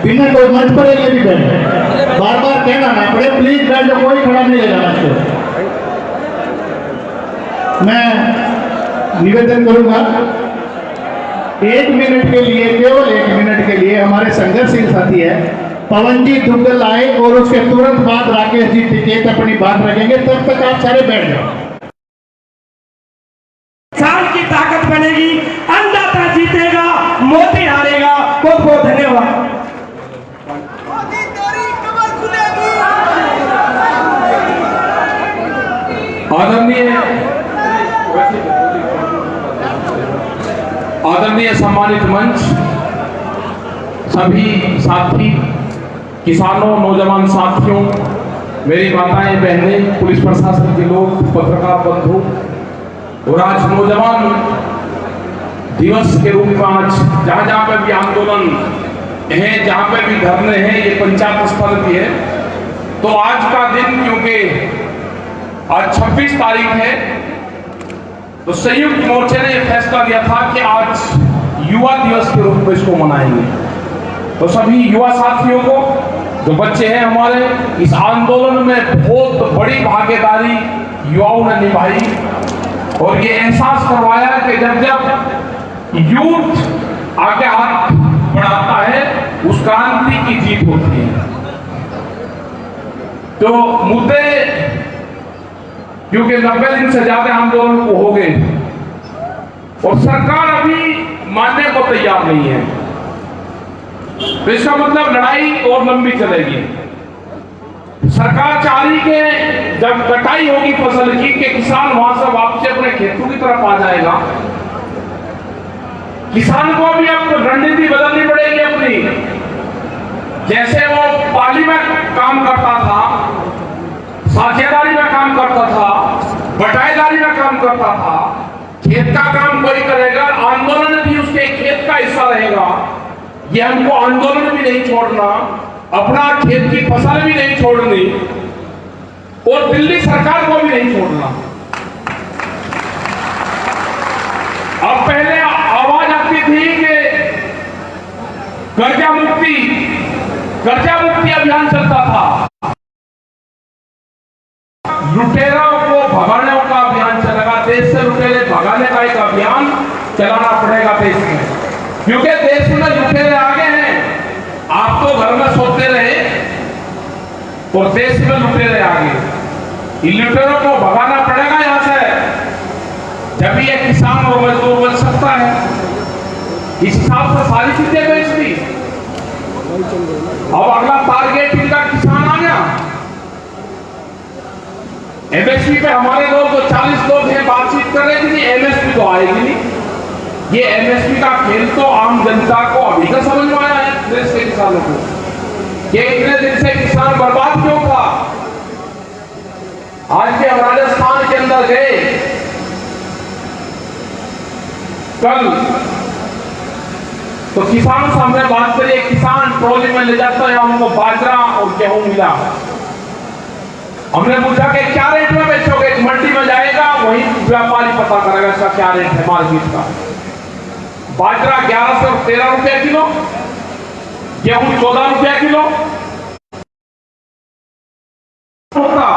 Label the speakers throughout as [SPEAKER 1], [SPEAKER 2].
[SPEAKER 1] बिना कोई मंच पर ये भी बैठ, बार बार कहना ना पड़े, प्लीज बैठ जाओ, कोई खड़ा नहीं रहेगा मंच पर। मैं निवेदन करूंगा 1 मिनट के लिए, केवल 1 मिनट के लिए हमारे संघर्षशील साथी है पवन जी दुग्गल आए और उसके तुरंत बाद राकेश जी टिकैत अपनी बात रखेंगे, तब तक आप सारे बैठ जाओ।
[SPEAKER 2] किसान की ताकत बनेगी, अन्नदाता जीतेगा, मोदी हारेगा। बहुत बहुत धन्यवाद।
[SPEAKER 3] मोदी तेरी कमर खुलेगी।
[SPEAKER 4] आदरणीय सम्मानित मंच, सभी साथी, किसानों, नौजवान साथियों, मेरी माताएं, बहनें, पुलिस प्रशासन के लोग, पत्रकार बंधु, और आज नौजवान दिवस के रूप में आज जहां जहां पे भी आंदोलन है, जहां पे भी धरने हैं, ये पंचायत स्थल भी है, तो आज का दिन, क्योंकि आज 26 तारीख है, तो संयुक्त मोर्चे ने यह फैसला लिया था कि आज युवा दिवस के रूप में इसको मनाएंगे। तो सभी युवा साथियों को, जो बच्चे हैं हमारे, इस आंदोलन में बहुत बड़ी भागीदारी युवाओं ने निभाई और ये एहसास करवाया कि जब जब यूथ आगे हाथ बढ़ाता है उस क्रांति की जीत होती है। तो मुद्दे, क्योंकि 90 दिन से ज्यादा आंदोलन को हो गए और सरकार अभी मानने को तैयार नहीं है, तो इसका मतलब लड़ाई और लंबी चलेगी। सरकार चाह रही कि जब कटाई होगी फसल की, कि किसान वहां से वापस अपने खेतों की तरफ आ जाएगा। किसान को भी अब रणनीति बदलनी पड़ेगी अपनी। जैसे वो पाली में काम करता था, साझेदारी में काम करता था, बटाईदारी में काम करता था, खेत का काम कोई करेगा, आंदोलन भी उसके खेत का हिस्सा रहेगा। ये हमको आंदोलन भी नहीं छोड़ना, अपना खेत की फसल भी नहीं छोड़नी और दिल्ली सरकार को भी नहीं छोड़ना। अब पहले आवाज आती थी कि कर्जा मुक्ति अभियान चलता था, लुटेरों को भगाने का अभियान चलेगा, देश से लुटेरे भगाने का एक अभियान चलाना पड़ेगा देश में, क्योंकि देश में लुटेरे आगे हैं। आप तो घर में सोते रहे और देश में लुटेरे आगे। इन लुटेरों को भगाना पड़ेगा यहां से, जब ये किसान और मजदूर बच सकता है। इस हिसाब से सारी चीजें बेच दी। अब अगला टारगेट इनका किसान आ गया। एमएसपी पे हमारे लोग जो 40 लोग हैं बातचीत कर रहे थे कि एमएसपी तो आएगी नहीं। ये एमएसपी का खेल तो आम जनता को अभी तक समझ में आया है, देश के किसानों को, कि इतने दिन से किसान बर्बाद क्यों था। आज के हम राजस्थान के अंदर गए कल, तो किसानों से हमने बात करी। किसान ट्रॉली में ले जाता है, हमको बाजरा और गेहूं मिला। हमने पूछा कि क्या रेट में बेचोगे। मंडी में जाएगा, वही व्यापारी पता करेगा इसका क्या रेट है मार्केट का। बाजरा 11 से 13 रुपया किलो, गेहूं 14 रुपया किलो होता,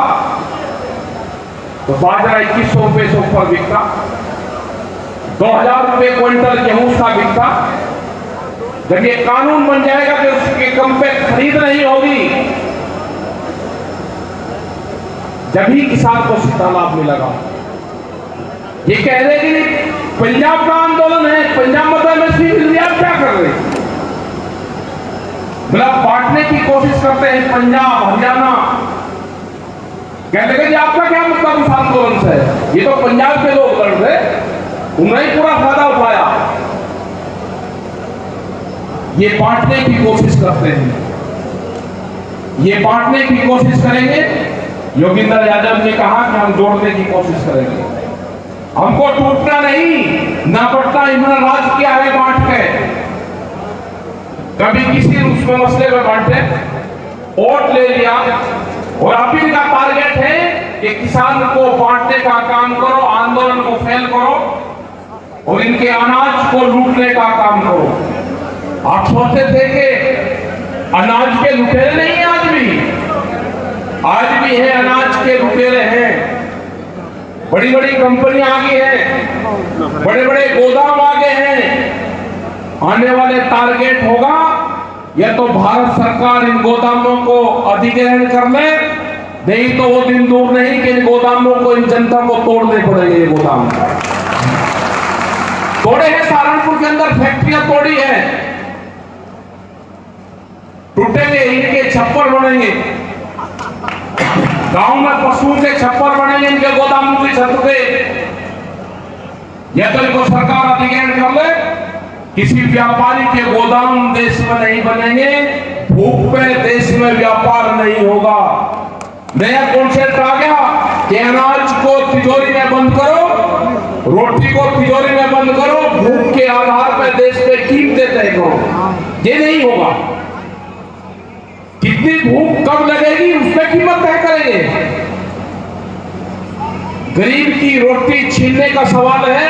[SPEAKER 4] तो बाजरा 2100 रुपए से ऊपर बिकता। 2000 रुपए क्विंटल गेहूं का बिकता। जब ये कानून बन जाएगा कि उसके कम पे खरीद नहीं होगी, जब ही किसान को सीधा लाभ मिलेगा। ये कह रहे कि पंजाब का आंदोलन है, पंजाब में एमएसपी मिल रही है, आप क्या कर रहे हैं? मतलब बांटने की कोशिश करते हैं पंजाब, हरियाणा। कहते कि आपका क्या मतलब इस आंदोलन से? ये तो पंजाब के लोग लड़ रहे, उन्होंने पूरा फायदा उठाया। ये बांटने की कोशिश करते हैं, ये बांटने की कोशिश करेंगे। योगेंद्र यादव ने कहा कि हम जोड़ने की कोशिश करेंगे, हमको टूटना नहीं, ना पड़ता। इन्होंने राज किया है बांट के, कभी किसी उसमें मसले में बांटे, वोट ले लिया, और अभी इनका टारगेट है कि किसान को बांटने का काम करो, आंदोलन को फेल करो और इनके अनाज को लूटने का काम करो। आप सोचते थे कि भी है, अनाज के लुटेरे हैं, बड़ी बड़ी कंपनियां आ गई हैं, बड़े बड़े गोदाम आ गए हैं। आने वाले टारगेट होगा या तो भारत सरकार इन गोदामों को अधिग्रहण कर ले, नहीं तो वो दिन दूर नहीं कि इन गोदामों को, इन जनता को तोड़ने पड़ेंगे। ये गोदाम तोड़े हैं, सहारनपुर के अंदर फैक्ट्रियां तोड़ी है, टूटेंगे, इनके छप्पर बनेंगे, गांव में पशुओं के छप्पर बनेंगे इनके गोदामों की छत पे। या तो इनको सरकार अधिग्रहण कर ले, किसी व्यापारी के गोदाम देश में नहीं बनेंगे, भूख पे देश में व्यापार नहीं होगा। नया कॉन्सेप्ट आ गया कि अनाज को तिजोरी में बंद करो, रोटी को तिजोरी में बंद करो, भूख के आधार पर देश पे कीमतें तय करो। ये नहीं होगा। कितनी भूख कब लगेगी उस पर कीमत तय करेंगे। गरीब की रोटी छीनने का सवाल है,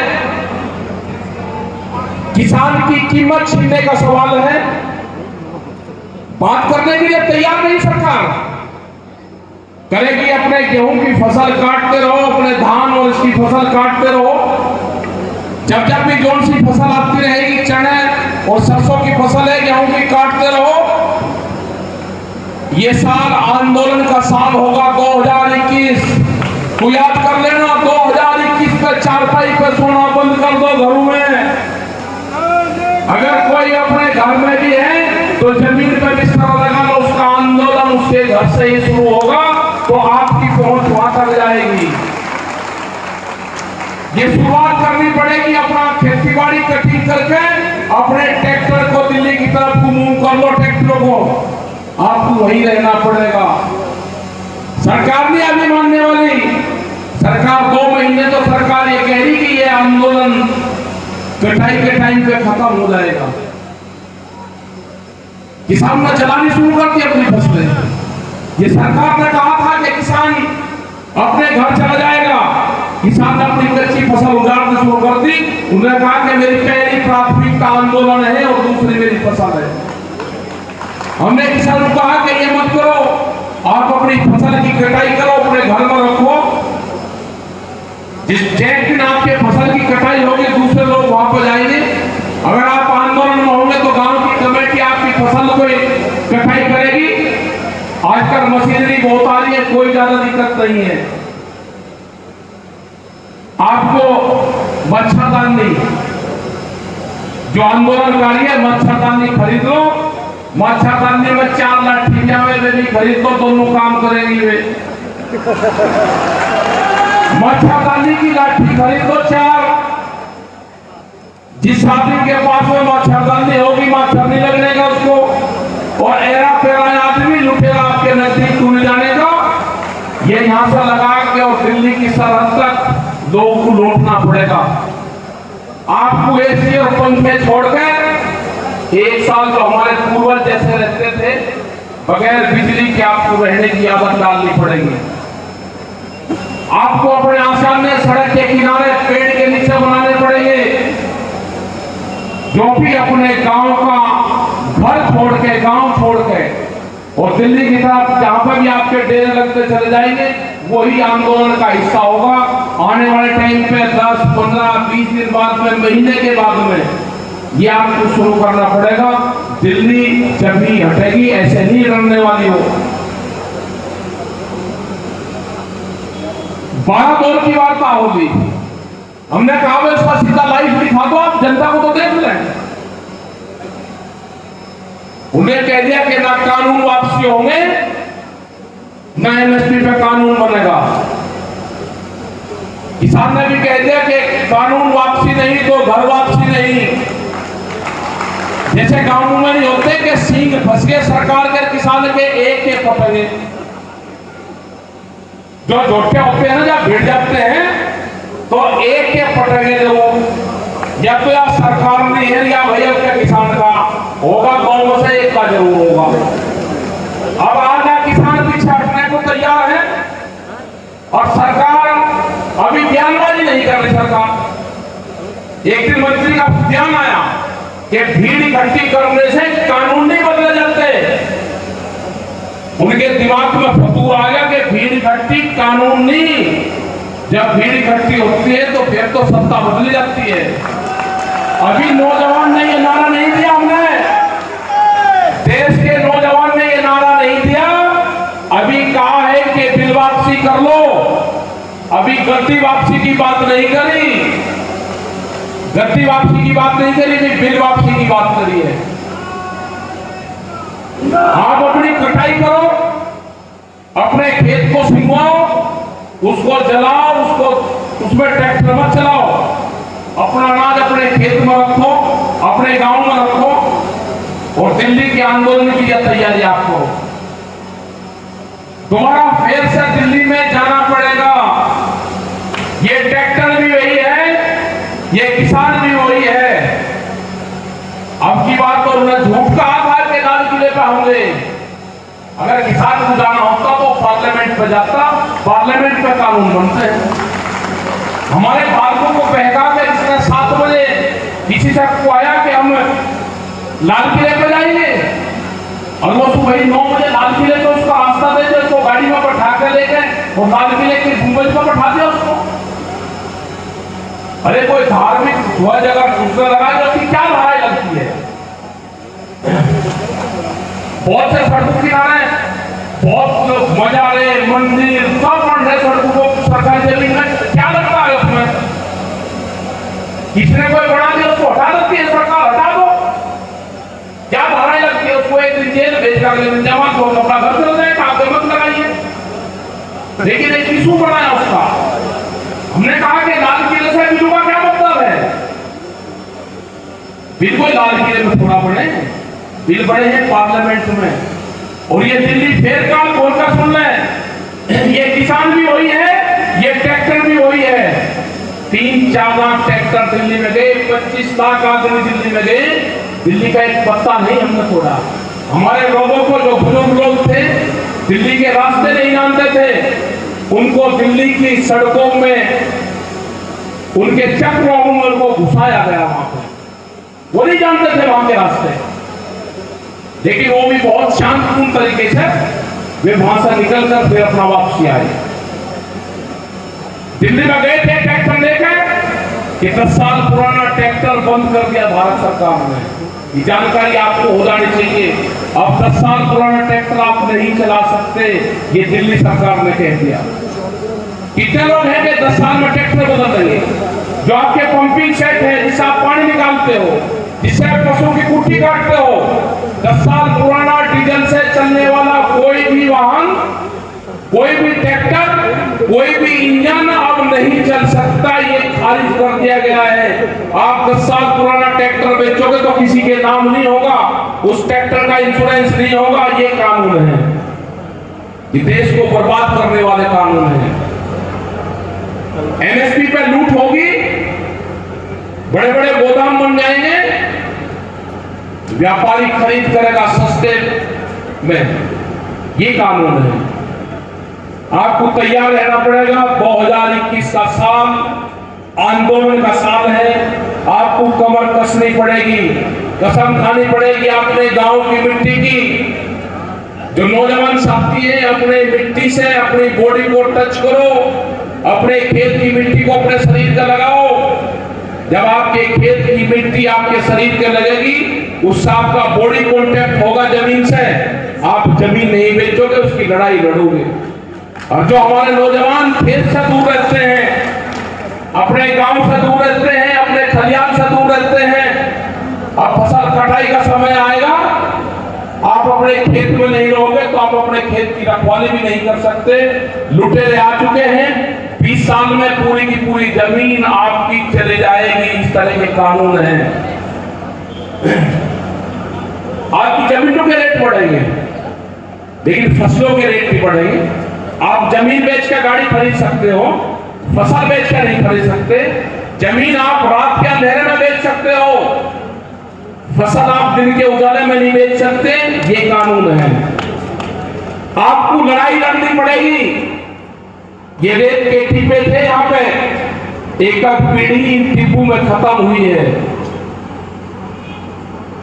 [SPEAKER 4] किसान की कीमत छीनने का सवाल है। बात करने के लिए तैयार नहीं सरकार। करेगी अपने गेहूं की फसल काटते रहो, अपने धान और इसकी फसल काटते रहो। जब जब भी जोन सी फसल आती रहेगी, चने और सरसों की फसल है, गेहूं की काटते रहो। ये साल आंदोलन का साल होगा 2021। तो याद कर लेना, 2021 पे चारपाई पे सोना बंद कर दो घरों में। अगर कोई अपने घर में भी है तो जमीन पे बिस्तर लगा लो, उसका आंदोलन उसके घर से ही शुरू होगा, तो आपकी पहुंच वहां तक जाएगी। ये शुरुआत करनी पड़ेगी। अपना खेती बाड़ी कटिंग करके अपने ट्रैक्टर को दिल्ली की तरफ मूव कर लो, ट्रैक्टरों को, आपको वही रहना पड़ेगा। सरकार नहीं अभी मानने वाली। सरकार 2 महीने तो सरकार ये कह रही कि ये आंदोलन कटाई के टाइम पे खत्म हो जाएगा। किसान ने चलानी शुरू कर दी अपनी फसलें। ये सरकार ने कहा था कि किसान अपने घर चला जाएगा, किसान ने अपनी कच्ची फसल उजाड़ना शुरू कर दी। उन्होंने कहा कि मेरी पहली प्राथमिकता आंदोलन है और दूसरी मेरी फसल है। हमने किसानों को कहा कि ये मत करो, आप अपनी फसल की कटाई करो, अपने घर में रखो। जिस दिन आपके फसल की कटाई होगी, दूसरे लोग वहां पर जाएंगे। अगर आप आंदोलन में होंगे तो गांव की कमेटी आपकी फसल को कटाई करेगी। आजकल मशीनरी बहुत आ रही है, कोई ज्यादा दिक्कत नहीं है। आपको मच्छरदानी, जो आंदोलनकारी है, मच्छरदानी खरीद लो। मच्छरदानी में 4 लाठियां वे भी खरीद लो, दोनों काम करेंगी वे। मच्छरदानी की लाठी खरीद लो 4। जिस आदमी के पास में मच्छरदानी होगी, मच्छर नहीं लगने का उसको। और एरा पेरा आदमी लुटेरा आपके नजदीक टूट जाने का, ये यहां से लगा के और दिल्ली की सरहद तक लोगों को लौटना पड़ेगा। आपको एसी और पंखे छोड़कर 1 साल जो हमारे पूर्वज जैसे रहते थे, बगैर बिजली के आपको रहने की आदत डालनी पड़ेगी। आपको अपने आसान में सड़क के किनारे पेड़ के नीचे बनाने पड़ेंगे। जो भी अपने गांव का घर छोड़ के, गांव छोड़ के और दिल्ली की तरफ जहां पर भी आपके डेरे लगते चले जाएंगे, वही आंदोलन का हिस्सा होगा। आने वाले टाइम पे 10, 15, 20 दिन बाद में, महीने के बाद में ये आपको शुरू करना पड़ेगा। दिल्ली जब भी हटेगी ऐसे नहीं लड़ने वाली हो। 12 दौर की वार्ता होगी। हमने कहा इसका सीधा लाइव दिखा दो, आप जनता को तो देख लें। उन्हें कह दिया कि ना कानून वापसी होंगे, ना एमएसपी पे कानून बनेगा। किसान ने भी कह दिया कि कानून वापसी नहीं तो घर वापसी नहीं। जैसे गांवों में नहीं होते कि सींग फंस गए सरकार के, किसान के एक पटेंगे। जो जोटे होते हैं ना, जब भिड़ जाते हैं तो एक के पटेंगे लोग। या तो या सरकार नहीं है या भैया के किसान का होगा, गांव से एक का जरूर होगा। अब आधा किसान पीछे हटने को तैयार है और सरकार अभी बयानबाजी नहीं कर रही। सरकार एक दिन मंत्री का ध्यान आया कि भीड़ इकट्ठी करने से कानून नहीं बदले जाते। उनके दिमाग में फतूर आ गया कि भीड़ इकट्ठी कानून नहीं, जब भीड़ इकट्ठी होती है तो फिर तो सत्ता बदली जाती है। अभी नौजवान ने ये नारा नहीं दिया, हमने देश के नौजवान ने ये नारा नहीं दिया, अभी कहा है कि बिल वापसी कर लो। अभी गद्दी वापसी की बात नहीं करी, गद्दी वापसी की बात नहीं करी, बिल वापसी की बात करी है। आप अपनी कटाई करो, अपने खेत को सिंगवाओ, उसको जलाओ, उसको उसमें ट्रैक्टर मत चलाओ, अपना अनाज अपने खेत में रखो, अपने गांव में रखो और दिल्ली के आंदोलन की यह तैयारी आप करो। तुम्हारा फिर से दिल्ली में जाना पड़ेगा। ये ट्रैक्टर भी वही है, ये किसान भी वही है। अब की बात तो उन्होंने झूठ कहा था कि लाल किले पे होंगे। अगर किसान को जाना होता तो पार्लियामेंट पे जाता, पार्लियामेंट पे कानून बनते हैं। हमारे बालकों को बहका के जिसने 7 बजे किसी से आया कि हम लाल किले पे जाएंगे और वो सुबह 9 बजे लाल किले पे उसका रास्ता दे दे, उसको गाड़ी में बैठा के ले गए और लाल किले के गुंबज पर बैठा दिया उसको। अरे कोई धार्मिक वह जगह दूसरा लगा जो क्या लड़ाई लगती है। बहुत से सड़कों किनारे बहुत लोग मजारे मंदिर सब बन रहे सड़कों को सरकारी जमीन में, क्या लगता है उसमें? किसने कोई बना दिया उसको हटा देती है सरकार, हटा दो। क्या लड़ाई लगती है? उसको एक दिन जेल भेज कर जमा को अपना घर चल जाए, कागज मत लगाइए। लेकिन एक इशू बनाया उसका, हमने कहा कि लाल किले से बिजू का क्या मतलब है? बिल कोई लाल किले में थोड़ा बने, बिल बड़े हैं पार्लियामेंट में। और ये दिल्ली फेर का बोलकर सुन लें, ये किसान भी वही है, ये ट्रैक्टर भी वही है। 3-4 लाख ट्रैक्टर दिल्ली में गए, 25 लाख आदमी दिल्ली में गए, दिल्ली का एक पत्ता नहीं हमने तोड़ा। हमारे लोगों को जो बुजुर्ग लोग थे दिल्ली के रास्ते नहीं जानते थे, उनको दिल्ली की सड़कों में उनके चक्रों में उनको घुसाया गया वहां पर, वो नहीं जानते थे वहां के रास्ते। लेकिन वो भी बहुत शांतिपूर्ण तरीके से वे वहां से निकलकर फिर अपना वापसी आए। दिल्ली में गए थे ट्रैक्टर लेकर कि 10 साल पुराना ट्रैक्टर बंद कर दिया भारत सरकार ने। ये जानकारी आपको हो जानी चाहिए। अब 10 साल पुराना ट्रैक्टर आप नहीं चला सकते, ये दिल्ली सरकार ने कह दिया। कितने लोग हैं कि 10 साल में ट्रैक्टर बदल देंगे? जो आपके पंपिंग सेट है, जिससे आप पानी निकालते हो, जिससे आप पशुओं की कुट्टी काटते हो, 10 साल पुराना डीजल से चलने वाला कोई भी वाहन, कोई भी ट्रैक्टर, कोई भी इंजन अब नहीं चल सकता। ये खारिज कर दिया गया है। आप 10 साल पुराना ट्रैक्टर बेचोगे तो किसी के नाम नहीं होगा, उस ट्रैक्टर का इंश्योरेंस नहीं होगा। ये कानून है, ये देश को बर्बाद करने वाले कानून है। एमएसपी पे लूट होगी, बड़े बड़े गोदाम बन जाएंगे, व्यापारी खरीद करेगा सस्ते में। ये कानून है। आपको तैयार रहना पड़ेगा। 2021 का साल आंदोलन का साल है। आपको कमर कसनी पड़ेगी, कसम खानी पड़ेगी अपने गांव की मिट्टी की। जो नौजवान साथी हैं, अपने मिट्टी से अपनी बॉडी को टच करो, अपने खेत की मिट्टी को अपने शरीर का लगाओ। जब आपके खेत की मिट्टी आपके शरीर के लगेगी, उससे आपका बॉडी कांटेक्ट होगा जमीन से, आप जमीन नहीं बेचोगे, उसकी लड़ाई लड़ोगे। और जो हमारे नौजवान खेत से दूर रहते हैं, अपने गांव से दूर रहते हैं, अपने खलियान से दूर रहते हैं, अब फसल कटाई का समय आएगा, आप अपने खेत में नहीं रहोगे तो आप अपने खेत की रखवाली भी नहीं कर सकते। लुटेरे आ चुके हैं, 20 साल में पूरी की पूरी जमीन आपकी चली जाएगी। इस तरह के कानून हैं। आपकी जमीनों के रेट बढ़ेंगे, लेकिन फसलों के रेट भी बढ़ेंगे। आप जमीन बेच कर गाड़ी खरीद सकते हो, फसल बेच कर नहीं खरीद सकते। जमीन आप रात के अंधेरे में बेच सकते हो, फसल आप दिन के उजाले में नहीं बेच सकते। ये कानून है। आपको लड़ाई लड़नी पड़ेगी। ये रेत के टीपे थे यहाँ पे, एक पीढ़ी टीपू में खत्म हुई है।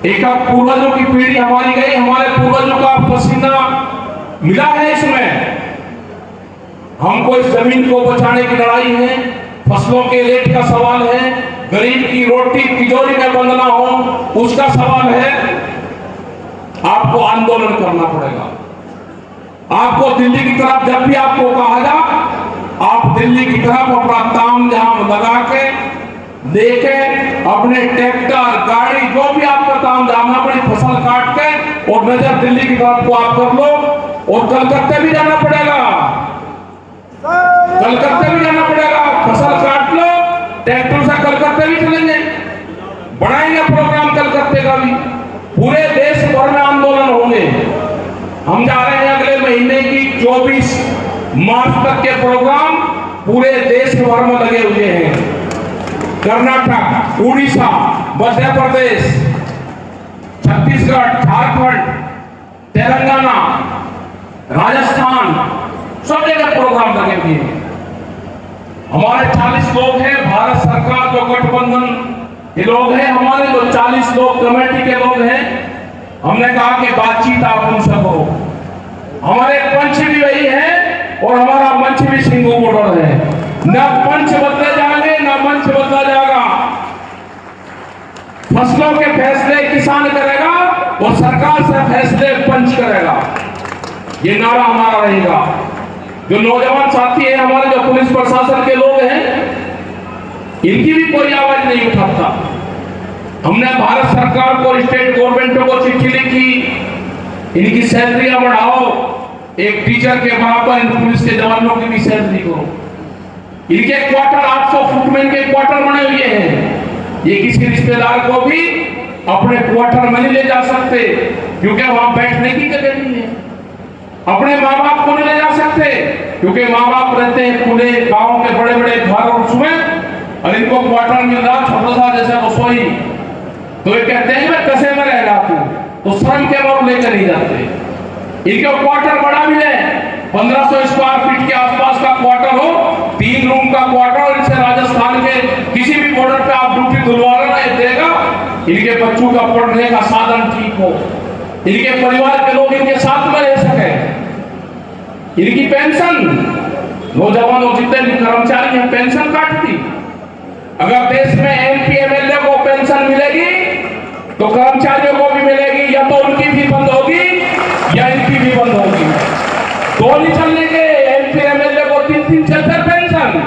[SPEAKER 4] एक पूर्वजों की पीढ़ी हमारी गई, हमारे पूर्वजों का पसीना मिला है इसमें। हमको इस जमीन को बचाने की लड़ाई है, फसलों के रेट का सवाल है, गरीब की रोटी तिजोरी में बंद ना हो उसका सवाल है। आपको आंदोलन करना पड़ेगा। आपको दिल्ली की तरफ, जब भी आपको कहा जा, आप दिल्ली की तरफ अपना तामझाम लगा के देके, अपने ट्रैक्टर गाड़ी जो भी आपका तामझाम है अपनी फसल काट के और नजर दिल्ली की तरफ को आप कर लो। और कलकत्ते भी जाना पड़ेगा, कलकत्ते भी जाना पड़ेगा। फसल काट लो, ट्रैक्टर से कलकत्ते भी चलेंगे, बढ़ाएंगे प्रोग्राम कलकत्ते का भी। पूरे देश भर में आंदोलन होंगे। हम जा रहे हैं अगले महीने की 24 मार्च तक के प्रोग्राम पूरे देश भर में लगे हुए हैं। कर्नाटक, उड़ीसा, मध्य प्रदेश, छत्तीसगढ़, झारखंड, तेलंगाना, राजस्थान, सब जगह प्रोग्राम लगे हुए हैं। हमारे 40 लोग हैं, भारत सरकार जो गठबंधन के लोग हैं, हमारे जो 40 लोग कमेटी के लोग हैं। हमने कहा कि बातचीत आप उनसे करो। हमारे पंच भी वही है और हमारा मंच भी सिंगू बॉर्डर है। न पंच बदले जाएंगे न मंच बदला जाएगा। फसलों के फैसले किसान करेगा और सरकार से फैसले पंच करेगा। ये नारा हमारा रहेगा। जो नौजवान साथी है हमारे, जो पुलिस प्रशासन के लोग हैं, इनकी भी कोई आवाज नहीं उठाता। हमने भारत सरकार को, स्टेट गवर्नमेंट को चिट्ठी लिखी, इनकी सैलरियां बढ़ाओ, एक टीचर के बराबर इन पुलिस के जवानों की भी सैलरी करो। इनके क्वार्टर 800 फुट में इनके क्वार्टर बने हुए हैं। ये किसी रिश्तेदार को भी अपने क्वार्टर में नहीं ले जा सकते क्योंकि वहां बैठने की जगह नहीं है। अपने माँ बाप को नहीं ले जा सकते क्योंकि माँ बाप रहते हैं पूरे गांव के बड़े बड़े घर और उसमें, और इनको क्वार्टर मिल रहा छोटा सा जैसे रसोई। तो ये कहते हैं मैं कसे में रहेगा तू, तो श्रम के बारे लेकर नहीं जाते। इनके क्वार्टर बड़ा मिले, 1500 स्क्वायर फीट के आसपास का क्वार्टर हो, 3 रूम का क्वार्टर, और इनसे राजस्थान के किसी भी बॉर्डर पे आप ड्यूटी दिलवा देगा। इनके बच्चों का पढ़ने का साधन ठीक हो, इनके परिवार के लोग इनके साथ में रह सके। इनकी पेंशन, नौजवानों जितने भी कर्मचारी हैं पेंशन काटती। अगर देश में एमपी एमएलए को पेंशन मिलेगी तो कर्मचारियों को भी मिलेगी, या तो उनकी भी बंद होगी या इनकी भी बंद होगी। दो नहीं चलने के, एमपी एमएलए को 3-3 4 पेंशन,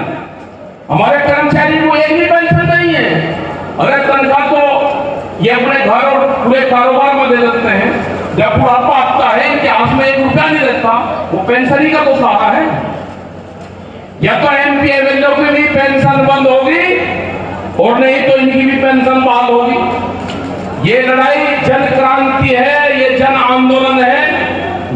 [SPEAKER 4] हमारे कर्मचारी को एक भी पेंशन नहीं है। अरे तनख्वाह तो ये अपने घर और पूरे कारोबार में दे देते हैं। जब बुढ़ापा आता है इनके हाथ में 1 रुपया नहीं रहता, वो पेंशन ही का तो सहारा है। या तो एमपी एमएलए की भी पेंशन बंद होगी और नहीं तो इनकी भी पेंशन बहाल होगी। ये लड़ाई जन क्रांति है, ये जन आंदोलन है,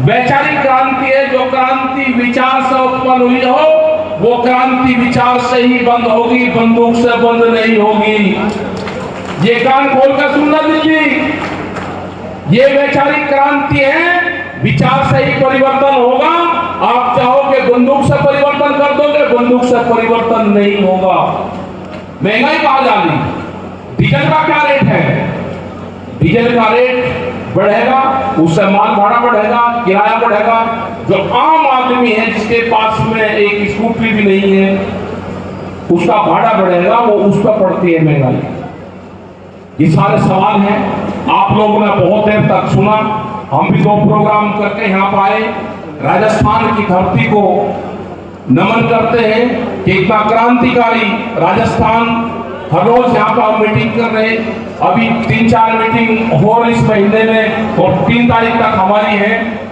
[SPEAKER 4] वैचारिक क्रांति है। जो क्रांति विचार से उत्पन्न हुई हो वो क्रांति विचार से ही बंद होगी, बंदूक से बंद नहीं होगी। ये कान खोलकर सुनना दीजिए, ये वैचारिक क्रांति है, विचार से ही परिवर्तन होगा। आप चाहोगे बंदूक से परिवर्तन कर दोगे, बंदूक से परिवर्तन नहीं होगा। महंगाई कहाँ जानी, डीजल का क्या रेट है, डीजल का रेट बढ़ेगा, उससे माल भाड़ा बढ़ेगा, किराया बढ़ेगा। जो आम आदमी है जिसके पास में एक स्कूटी भी नहीं है उसका भाड़ा बढ़ेगा, वो उस पर पड़ती है महंगाई। ये सारे सवाल हैं। आप लोगों ने बहुत देर तक सुना, हम भी 2 प्रोग्राम करके यहाँ पर आए। राजस्थान की धरती को नमन करते हैं कि इतना क्रांतिकारी राजस्थान। हर रोज यहाँ पर हम मीटिंग कर रहे हैं, अभी 3-4 मीटिंग हो रही इस महीने में और 3 तारीख तक हमारी है।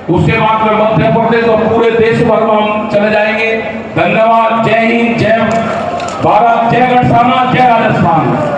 [SPEAKER 4] उसके बाद में मध्य प्रदेश और पूरे देश भर में हम चले जाएंगे। धन्यवाद। जय हिंद, जय भारत, जय गढ़साना, जय राजस्थान।